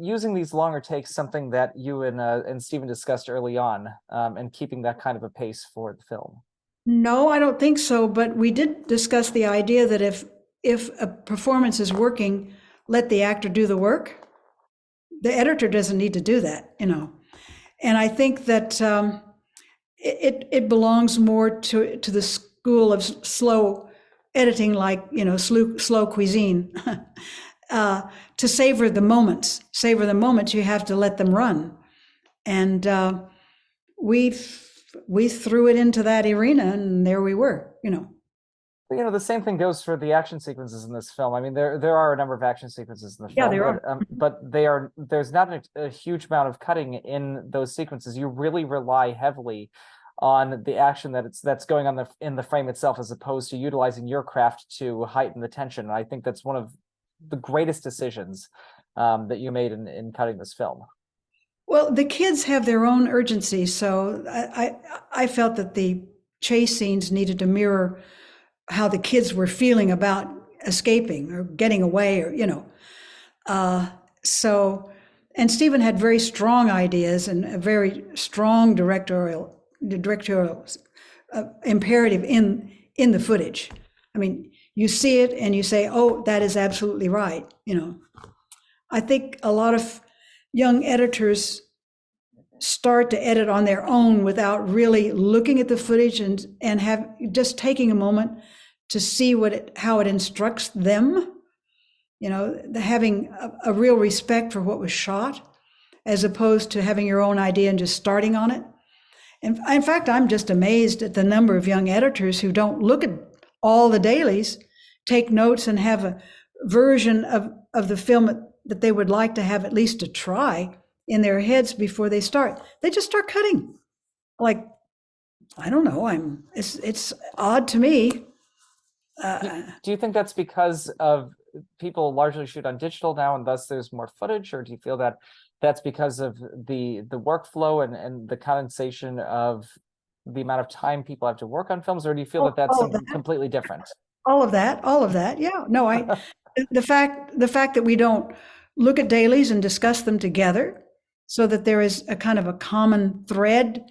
[SPEAKER 1] using these longer takes something that you and Stephen discussed early on, and keeping that kind of a pace for the film?
[SPEAKER 2] No, I don't think so. But we did discuss the idea that if a performance is working, let the actor do the work. The editor doesn't need to do that, And I think that it belongs more to the school of slow editing, like slow cuisine. To savor the moments, you have to let them run, and we threw it into that arena, and there we were.
[SPEAKER 1] But, the same thing goes for the action sequences in this film. I mean, there are a number of action sequences in the film.
[SPEAKER 2] Yeah, there are.
[SPEAKER 1] But there's not a huge amount of cutting in those sequences. You really rely heavily on the action that's going on in the frame itself, as opposed to utilizing your craft to heighten the tension. And I think that's one of the greatest decisions that you made in cutting this film.
[SPEAKER 2] Well, the kids have their own urgency, so I felt that the chase scenes needed to mirror how the kids were feeling about escaping or getting away, or and Stephen had very strong ideas and a very strong directorial imperative in the footage. I mean, you see it and you say, "Oh, that is absolutely right." I think a lot of young editors start to edit on their own without really looking at the footage and have just taking a moment to see how it instructs them. Having a real respect for what was shot, as opposed to having your own idea and just starting on it. And in fact, I'm just amazed at the number of young editors who don't look at all the dailies, take notes, and have a version of the film that they would like to have at least a try in their heads before they start. They just start cutting. Like, I don't know, it's odd to me.
[SPEAKER 1] Do you think that's because of people largely shoot on digital now and thus there's more footage, or do you feel that that's because of the workflow and the condensation of the amount of time people have to work on films, or do you feel that that's something completely different?
[SPEAKER 2] All of that. Yeah. No, the fact that we don't look at dailies and discuss them together so that there is a kind of a common thread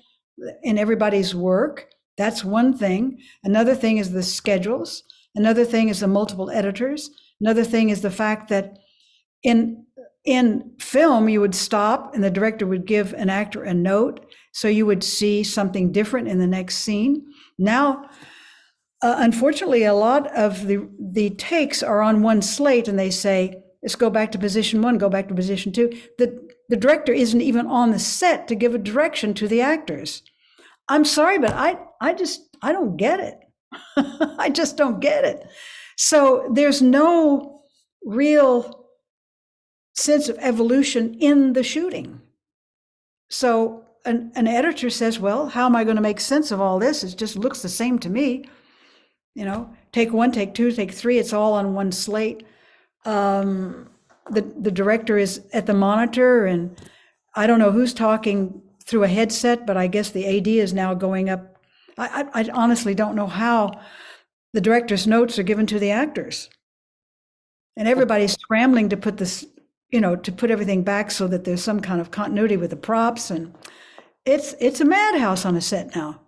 [SPEAKER 2] in everybody's work. That's one thing. Another thing is the schedules. Another thing is the multiple editors. Another thing is the fact that in film, you would stop and the director would give an actor a note, so you would see something different in the next scene. Now, unfortunately, a lot of the takes are on one slate, and they say, let's go back to position 1, go back to position 2. The director isn't even on the set to give a direction to the actors. I'm sorry, but I don't get it. I just don't get it. So there's no real sense of evolution in the shooting. So an editor says, well, how am I going to make sense of all this? It just looks the same to me. Take 1, take 2, take 3, it's all on one slate. The director is at the monitor, and I don't know who's talking through a headset, but I guess the AD is now going up. I honestly don't know how the director's notes are given to the actors. And everybody's scrambling to put this, to put everything back so that there's some kind of continuity with the props. And it's a madhouse on a set now.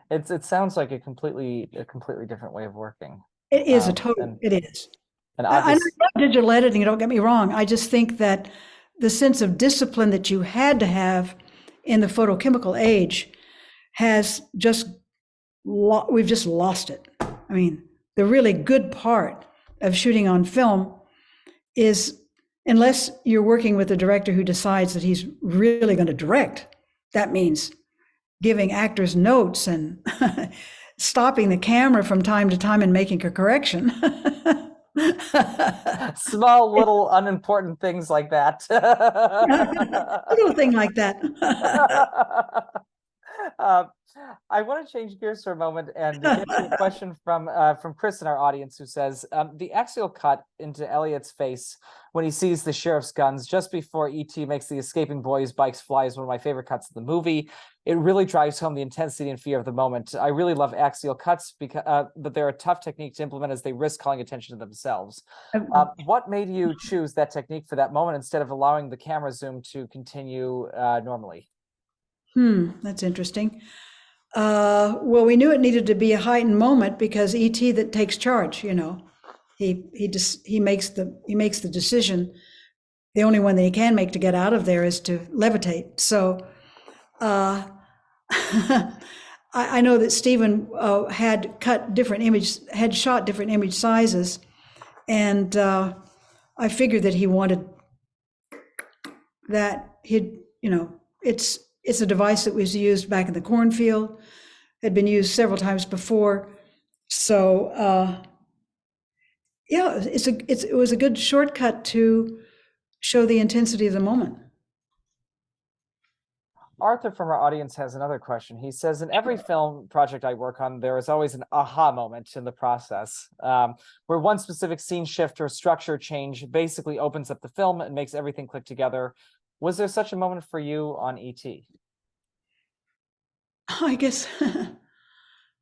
[SPEAKER 1] It sounds like a completely different way of working.
[SPEAKER 2] It is it is. And I love digital editing, don't get me wrong. I just think that the sense of discipline that you had to have in the photochemical age has just we've just lost it. I mean, the really good part of shooting on film is, unless you're working with a director who decides that he's really going to direct, that means giving actors notes and stopping the camera from time to time and making a correction.
[SPEAKER 1] Small, little, unimportant things like that.
[SPEAKER 2] A little thing like that.
[SPEAKER 1] I want to change gears for a moment and get to a question from Chris in our audience, who says, the axial cut into Elliot's face when he sees the sheriff's guns just before E.T. makes the escaping boy's bikes fly is one of my favorite cuts of the movie. It really drives home the intensity and fear of the moment. I really love axial cuts, because but they're a tough technique to implement as they risk calling attention to themselves. What made you choose that technique for that moment instead of allowing the camera zoom to continue normally?
[SPEAKER 2] That's interesting. Well, we knew it needed to be a heightened moment because E.T. that takes charge, you know, he makes the decision. The only one that he can make to get out of there is to levitate. So I know that Stephen had shot different image sizes, and I figured that he wanted that it's a device that was used back in the cornfield, had been used several times before. So yeah, it was a good shortcut to show the intensity of the moment.
[SPEAKER 1] Arthur from our audience has another question. He says, in every film project I work on, there is always an aha moment in the process, where one specific scene shift or structure change basically opens up the film and makes everything click together. Was there such a moment for you on E.T.?
[SPEAKER 2] I guess,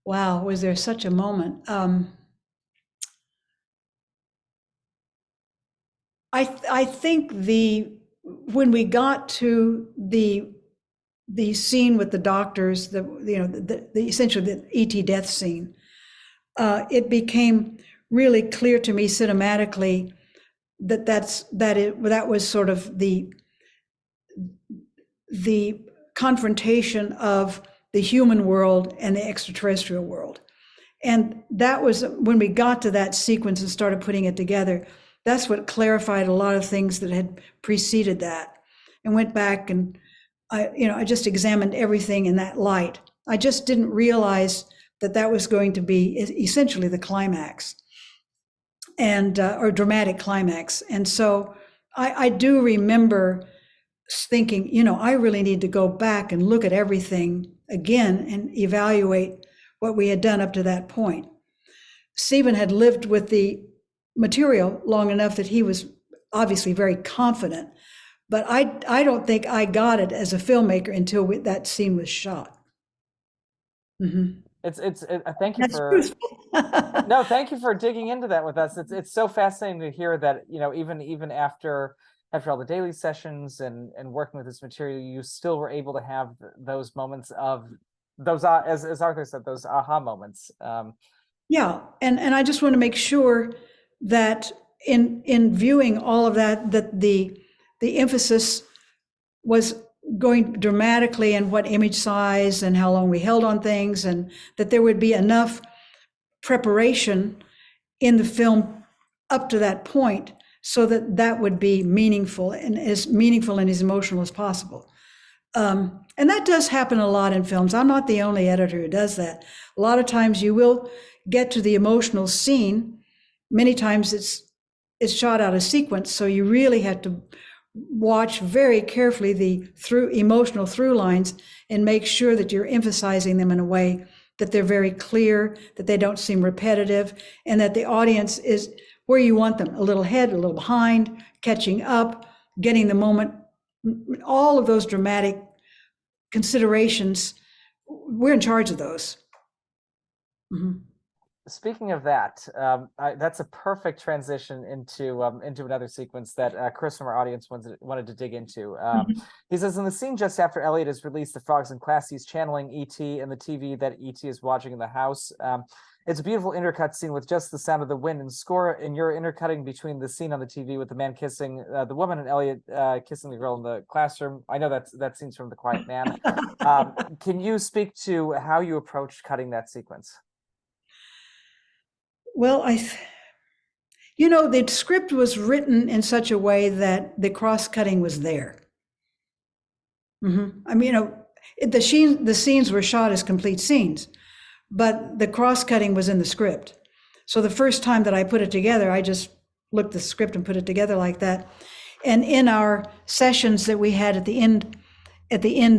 [SPEAKER 2] wow, was there such a moment? I think when we got to the scene with the doctors, essentially the E.T. death scene, it became really clear to me cinematically that was sort of the confrontation of the human world and the extraterrestrial world. And that was when we got to that sequence and started putting it together. That's what clarified a lot of things that had preceded that, and went back and I just examined everything in that light. I just didn't realize that was going to be essentially the climax, and or dramatic climax. And so I do remember thinking, I really need to go back and look at everything again and evaluate what we had done up to that point. Stephen had lived with the material long enough that he was obviously very confident, but I don't think I got it as a filmmaker until that scene was shot. Mm-hmm.
[SPEAKER 1] Thank you for no, thank you for digging into that with us. It's so fascinating to hear that, even after all the daily sessions and working with this material, you still were able to have those moments of those, as Arthur said, those aha moments.
[SPEAKER 2] Yeah, and I just want to make sure that in viewing all of that the emphasis was going dramatically in what image size and how long we held on things, and that there would be enough preparation in the film up to that point so that would be meaningful and as emotional as possible. And that does happen a lot in films. I'm not the only editor who does that. A lot of times you will get to the emotional scene. Many times it's shot out of sequence, so you really have to watch very carefully the emotional through lines and make sure that you're emphasizing them in a way that they're very clear, that they don't seem repetitive, and that the audience is where you want them, a little ahead, a little behind, catching up, getting the moment. All of those dramatic considerations, we're in charge of those. Mm-hmm.
[SPEAKER 1] Speaking of that, that's a perfect transition into another sequence that Chris from our audience wanted to dig into. He says, in the scene just after Elliot has released the frogs in class, he's channeling E.T. and the TV that E.T. is watching in the house. It's a beautiful intercut scene with just the sound of the wind and score, and you're intercutting between the scene on the TV with the man kissing the woman and Elliot kissing the girl in the classroom. I know that scene's from The Quiet Man. Can you speak to how you approached cutting that sequence?
[SPEAKER 2] Well, the script was written in such a way that the cross-cutting was there. I mean, the scenes were shot as complete scenes, but the cross-cutting was in the script. So the first time that I put it together, I just looked at the script and put it together like that. And in our sessions that we had at the end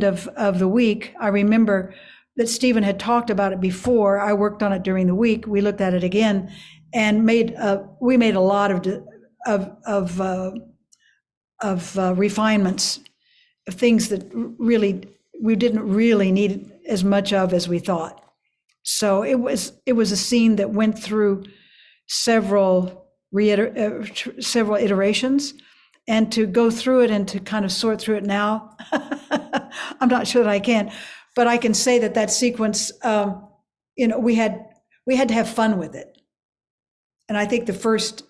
[SPEAKER 2] of the week, I remember that Stephen had talked about it before. I worked on it during the week. We looked at it again, and we made a lot of refinements, of things that really we didn't really need as much of as we thought. So it was a scene that went through several iterations, and to go through it and to kind of sort through it now, I'm not sure that I can. But I can say that sequence, we had to have fun with it. And I think the first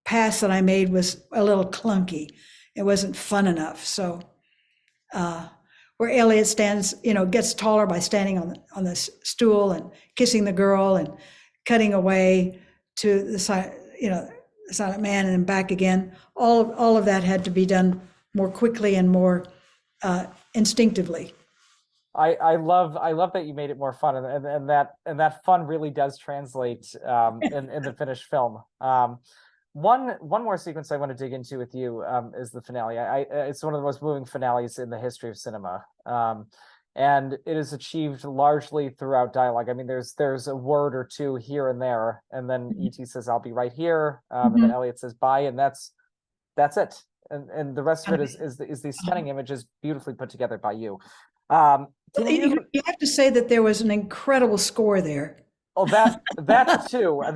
[SPEAKER 2] pass that I made was a little clunky. It wasn't fun enough. So where Elliot stands, gets taller by standing on the stool and kissing the girl and cutting away to the side, the silent man, and then back again. All of that had to be done more quickly and more instinctively.
[SPEAKER 1] I love that you made it more fun, and that fun really does translate in the finished film. One more sequence I want to dig into with you is the finale. It's one of the most moving finales in the history of cinema, and it is achieved largely throughout dialogue. I mean, there's a word or two here and there, and then E.T. says, "I'll be right here," and then Elliot says, "Bye," and that's it. And the rest of it is these stunning images beautifully put together by you.
[SPEAKER 2] You have to say that there was an incredible score there.
[SPEAKER 1] Oh, that too. I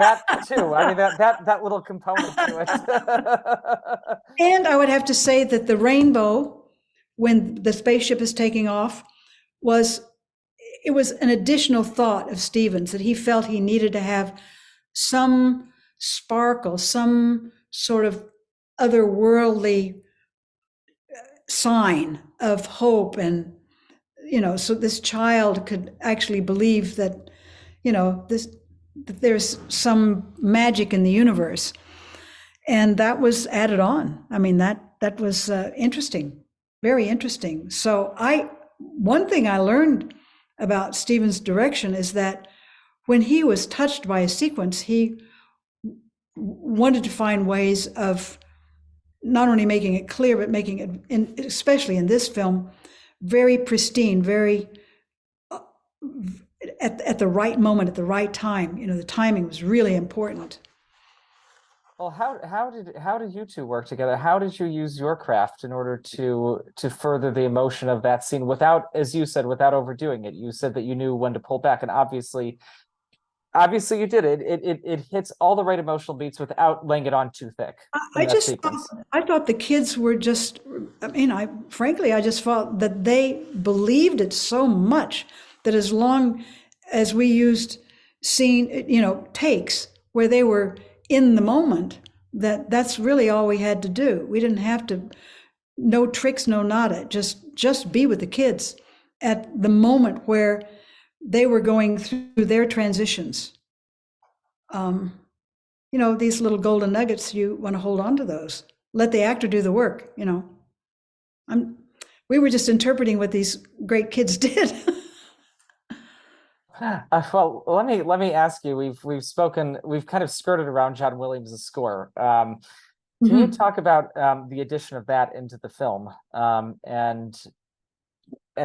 [SPEAKER 1] mean, that little component to it.
[SPEAKER 2] And I would have to say that the rainbow, when the spaceship is taking off, was an additional thought of Stephen's, that he felt he needed to have some sparkle, some sort of otherworldly sign of hope, and so this child could actually believe that that there's some magic in the universe, and that was added on. I mean, that was interesting, very interesting. So one thing I learned about Stephen's direction is that when he was touched by a sequence, he wanted to find ways of not only making it clear, but making it, especially in this film, very pristine, very at the right moment, at the right time. The timing was really important.
[SPEAKER 1] Well, how did you two work together? How did you use your craft in order to further the emotion of that scene without, as you said, without overdoing it? You said that you knew when to pull back, and obviously you did it. It hits all the right emotional beats without laying it on too thick. I
[SPEAKER 2] thought the kids were just, frankly, I just felt that they believed it so much that as long as we used takes where they were in the moment, that's really all we had to do. We didn't have to, no tricks, no nada, just be with the kids at the moment where they were going through their transitions. These little golden nuggets, you want to hold on to those. Let the actor do the work, we were just interpreting what these great kids did.
[SPEAKER 1] Well, let me ask you. We've kind of skirted around John Williams' score. Can you talk about the addition of that into the film, and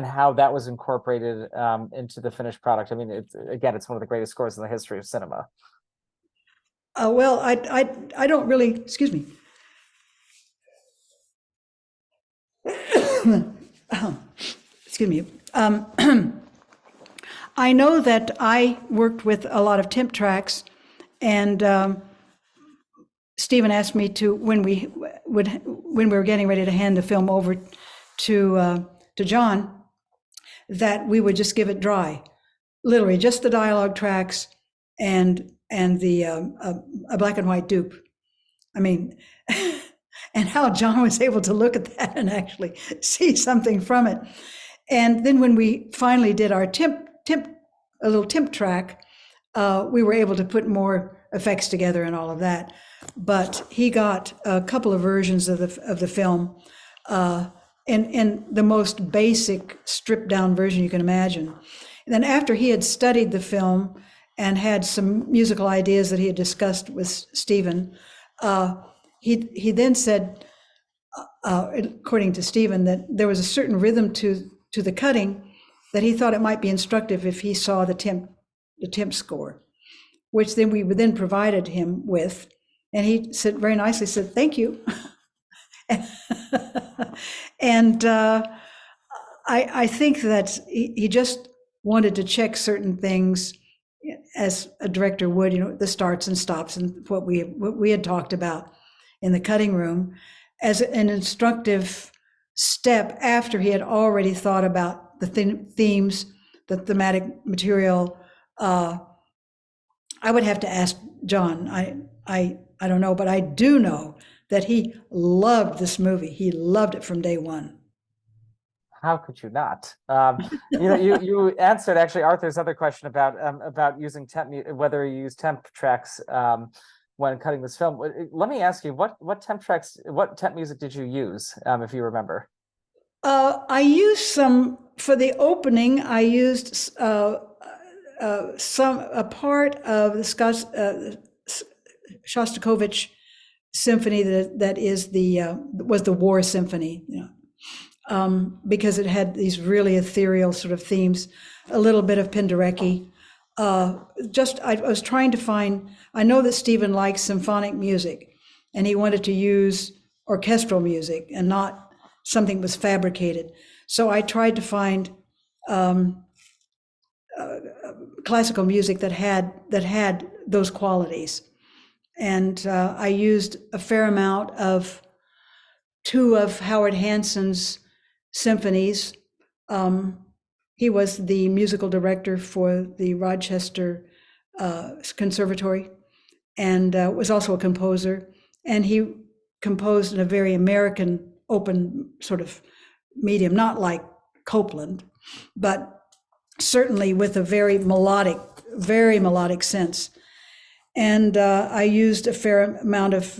[SPEAKER 1] how that was incorporated into the finished product? I mean, it's one of the greatest scores in the history of cinema.
[SPEAKER 2] Well, I don't really. Excuse me. Excuse me. I know that I worked with a lot of temp tracks, and Stephen asked me to, when we were getting ready to hand the film over to John, that we would just give it dry, literally just the dialogue tracks and the a black and white dupe. I mean, and how John was able to look at that and actually see something from it. And then when we finally did our a little temp track, we were able to put more effects together and all of that. But he got a couple of versions of the film in the most basic stripped down version you can imagine. And then after he had studied the film and had some musical ideas that he had discussed with Stephen, he then said, according to Stephen, that there was a certain rhythm to the cutting that he thought it might be instructive if he saw the temp score, which then we then provided him with. And he said, very nicely said, thank you. And I think that he just wanted to check certain things as a director would, the starts and stops and what we had talked about in the cutting room as an instructive step after he had already thought about the themes, the thematic material. I would have to ask John. I don't know, but I do know that he loved this movie. He loved it from day one.
[SPEAKER 1] How could you not? You answered actually Arthur's other question about using whether you use temp tracks when cutting this film. Let me ask you, what temp music did you use, if you remember?
[SPEAKER 2] I used some for the opening. I used a part of the Shostakovich symphony that was the War Symphony, because it had these really ethereal sort of themes, a little bit of Penderecki. I was trying to find, I know that Stephen likes symphonic music, and he wanted to use orchestral music and not something that was fabricated. So I tried to find classical music that had those qualities. And I used a fair amount of two of Howard Hanson's symphonies. He was the musical director for the Rochester Conservatory and was also a composer. And he composed in a very American open sort of medium, not like Copland, but certainly with a very melodic sense. And I used a fair amount of,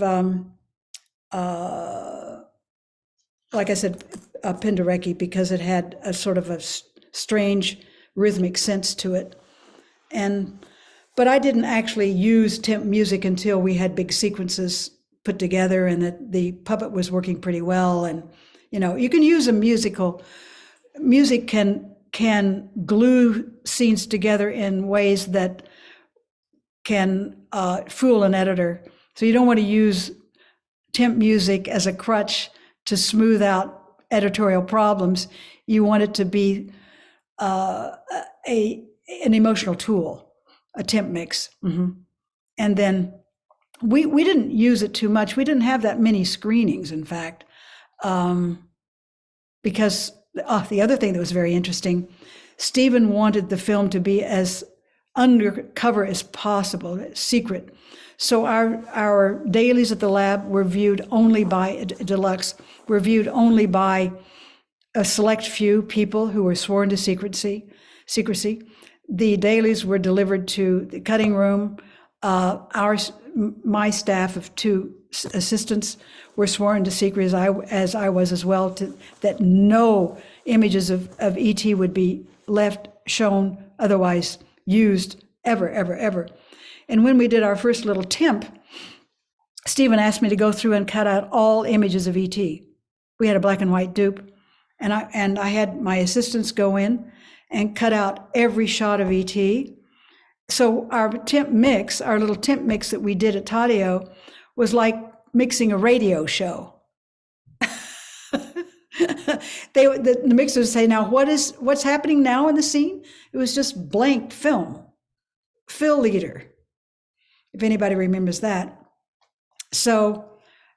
[SPEAKER 2] like I said, Penderecki, because it had a sort of a strange rhythmic sense to it. But I didn't actually use temp music until we had big sequences put together and that the puppet was working pretty well. And, you can use music can glue scenes together in ways that can fool an editor. So you don't want to use temp music as a crutch to smooth out editorial problems. You want it to be an emotional tool, a temp mix. Mm-hmm. And then we didn't use it too much. We didn't have that many screenings, in fact, because the other thing that was very interesting, Stephen wanted the film to be as undercover as possible, secret. So our dailies at the lab were viewed only by deluxe, were viewed only by a select few people who were sworn to secrecy. The dailies were delivered to the cutting room. My staff of 2 assistants were sworn to secrecy, as I was as well, that no images of ET would be left, shown, otherwise used ever, ever, ever. And when we did our first little temp, Stephen asked me to go through and cut out all images of ET. We had a black and white dupe, and I had my assistants go in and cut out every shot of ET. So our little temp mix that we did at Taddeo was like mixing a radio show. The mixer would say, now what's happening now in the scene? It was just blank film, fill leader, if anybody remembers that. So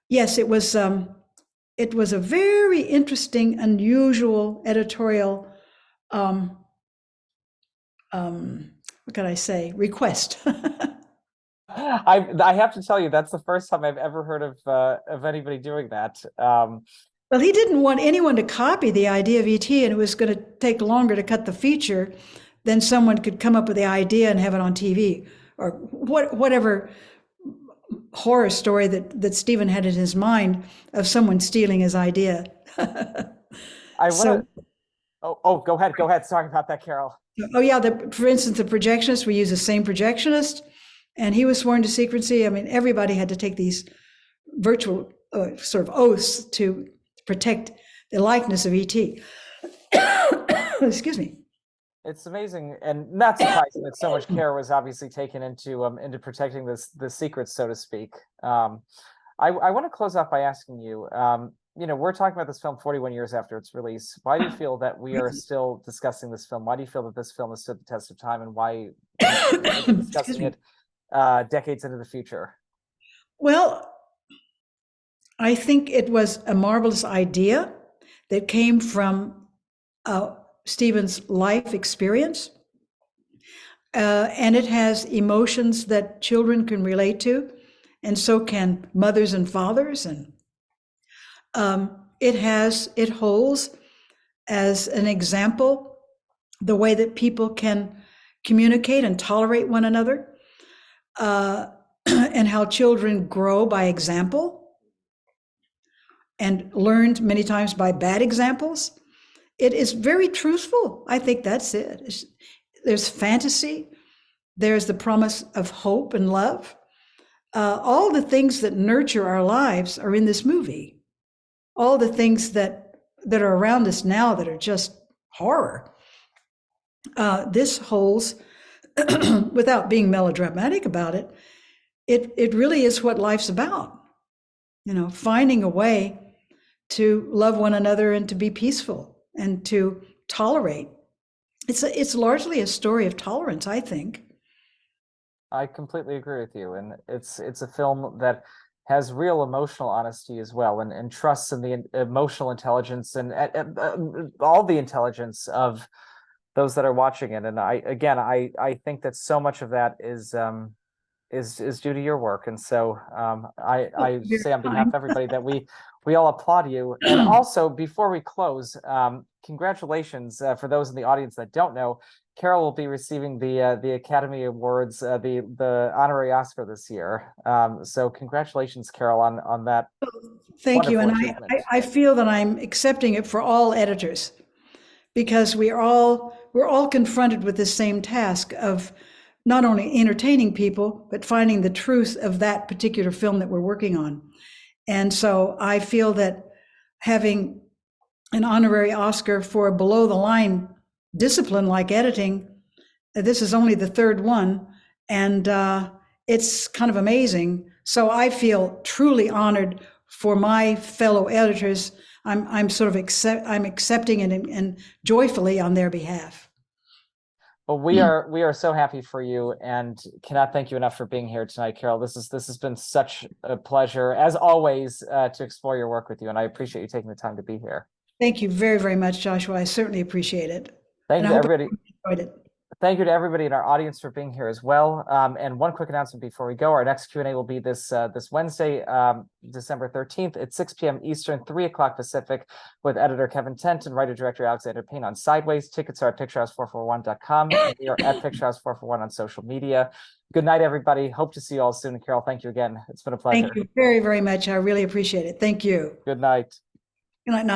[SPEAKER 2] yes, it was a very interesting, unusual editorial, what can I say, request.
[SPEAKER 1] I have to tell you, that's the first time I've ever heard of anybody doing that.
[SPEAKER 2] Well, he didn't want anyone to copy the idea of ET, and it was going to take longer to cut the feature than someone could come up with the idea and have it on TV, or whatever horror story that Stephen had in his mind of someone stealing his idea.
[SPEAKER 1] Go ahead. Sorry about that, Carol.
[SPEAKER 2] Oh yeah, for instance, the projectionist, we use the same projectionist, and he was sworn to secrecy. I mean, everybody had to take these virtual sort of oaths to protect the likeness of ET. Excuse me.
[SPEAKER 1] It's amazing, and not surprising that so much care was obviously taken into protecting the secrets, so to speak. I want to close off by asking you, we're talking about this film 41 years after its release. Why do you feel that we are still discussing this film? Why do you feel that this film has stood the test of time, and why we're discussing it decades into the future?
[SPEAKER 2] Well, I think it was a marvelous idea that came from Stephen's life experience. And it has emotions that children can relate to, and so can mothers and fathers. And it holds as an example the way that people can communicate and tolerate one another, and how children grow by example and learned many times by bad examples. It is very truthful. I think that's it. There's fantasy. There's the promise of hope and love. All the things that nurture our lives are in this movie. All the things that are around us now that are just horror. This holds, without being melodramatic about it, it really is what life's about. Finding a way to love one another and to be peaceful and to tolerate. It's largely a story of tolerance, I think.
[SPEAKER 1] I completely agree with you, and it's a film that has real emotional honesty as well, and trusts in the emotional intelligence and all the intelligence of those that are watching it. And I think that so much of that is due to your work, and so I say on behalf of everybody that we all applaud you. And also, before we close, congratulations for those in the audience that don't know. Carol will be receiving the Academy Awards, the honorary Oscar this year. So congratulations, Carol, on that.
[SPEAKER 2] Thank you, and I feel that I'm accepting it for all editors, because we're all confronted with the same task of not only entertaining people, but finding the truth of that particular film that we're working on. And so I feel that having an honorary Oscar for a below the line discipline like editing, this is only the third one, and it's kind of amazing. So I feel truly honored for my fellow editors. I'm accepting it and joyfully on their behalf.
[SPEAKER 1] Well, we are so happy for you, and cannot thank you enough for being here tonight, Carol. This has been such a pleasure, as always, to explore your work with you, and I appreciate you taking the time to be here.
[SPEAKER 2] Thank you very, very much, Joshua. I certainly appreciate it.
[SPEAKER 1] Thank you to everybody. Thank you to everybody in our audience for being here as well. And one quick announcement before we go: our next Q&A will be this Wednesday, December 13th at 6 p.m. Eastern, 3 o'clock Pacific, with editor Kevin Tent and writer-director Alexander Payne on Sideways. Tickets are at Picturehouse441.com, and we are at Picturehouse441 on social media. Good night, everybody. Hope to see you all soon. And Carol, thank you again. It's been a pleasure.
[SPEAKER 2] Thank you very, very much. I really appreciate it. Thank you.
[SPEAKER 1] Good night.
[SPEAKER 2] Good night.